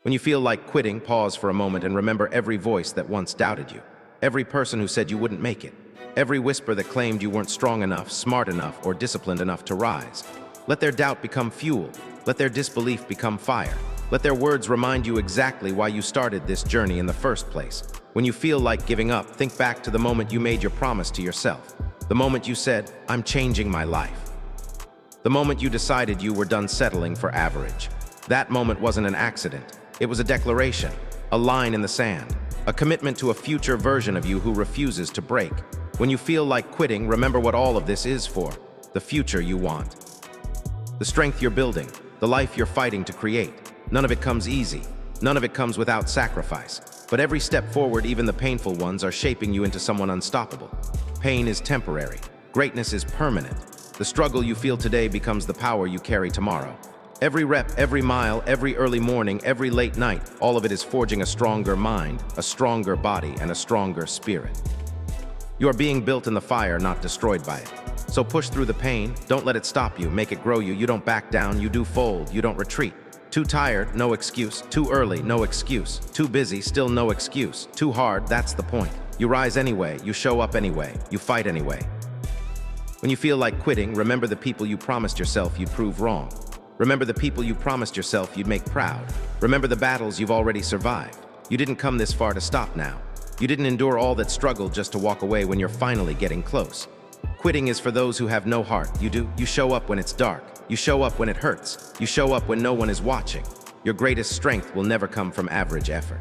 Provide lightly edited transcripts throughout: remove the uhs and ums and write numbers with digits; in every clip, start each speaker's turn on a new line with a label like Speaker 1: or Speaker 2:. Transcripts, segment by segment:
Speaker 1: When you feel like quitting, pause for a moment and remember every voice that once doubted you. Every person who said you wouldn't make it. Every whisper that claimed you weren't strong enough, smart enough, or disciplined enough to rise. Let their doubt become fuel. Let their disbelief become fire. Let their words remind you exactly why you started this journey in the first place. When you feel like giving up, think back to the moment you made your promise to yourself. The moment you said, "I'm changing my life." The moment you decided you were done settling for average. That moment wasn't an accident. It was a declaration, a line in the sand, a commitment to a future version of you who refuses to break. When you feel like quitting, remember what all of this is for: the future you want. The strength you're building, the life you're fighting to create. None of it comes easy. None of it comes without sacrifice. But every step forward, even the painful ones, are shaping you into someone unstoppable. Pain is temporary. Greatness is permanent. The struggle you feel today becomes the power you carry tomorrow. Every rep, every mile, every early morning, every late night, all of it is forging a stronger mind, a stronger body, and a stronger spirit. You are being built in the fire, not destroyed by it. So push through the pain. Don't let it stop you. Make it grow you. You don't back down. You do fold. You don't retreat. Too tired, no excuse. Too early, no excuse. Too busy, still no excuse. Too hard, that's the point. You rise anyway. You show up anyway. You fight anyway. When you feel like quitting, remember the people you promised yourself you'd prove wrong. Remember the people you promised yourself you'd make proud. Remember the battles you've already survived. You didn't come this far to stop now. You didn't endure all that struggle just to walk away when you're finally getting close. Quitting is for those who have no heart. You do. You show up when it's dark. You show up when it hurts. You show up when no one is watching. Your greatest strength will never come from average effort.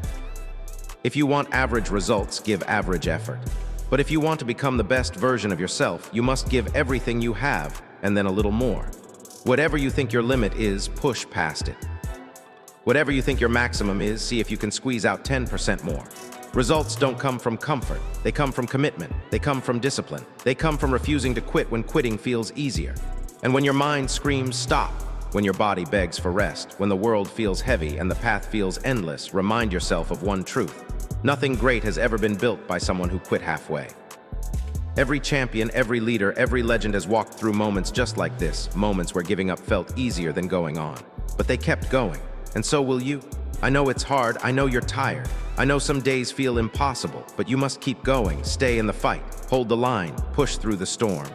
Speaker 1: If you want average results, give average effort. But if you want to become the best version of yourself, you must give everything you have, and then a little more. Whatever you think your limit is, push past it. Whatever you think your maximum is, see if you can squeeze out 10% more. Results don't come from comfort. They come from commitment. They come from discipline. They come from refusing to quit when quitting feels easier. And when your mind screams stop, when your body begs for rest, when the world feels heavy and the path feels endless, remind yourself of one truth. Nothing great has ever been built by someone who quit halfway. Every champion, every leader, every legend has walked through moments just like this, moments where giving up felt easier than going on. But they kept going, and so will you. I know it's hard, I know you're tired. I know some days feel impossible, but you must keep going, stay in the fight, hold the line, push through the storm.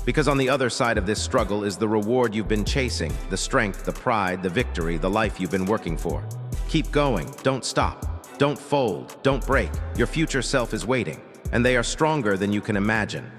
Speaker 1: Because on the other side of this struggle is the reward you've been chasing, the strength, the pride, the victory, the life you've been working for. Keep going, don't stop, don't fold, don't break. Your future self is waiting, and they are stronger than you can imagine.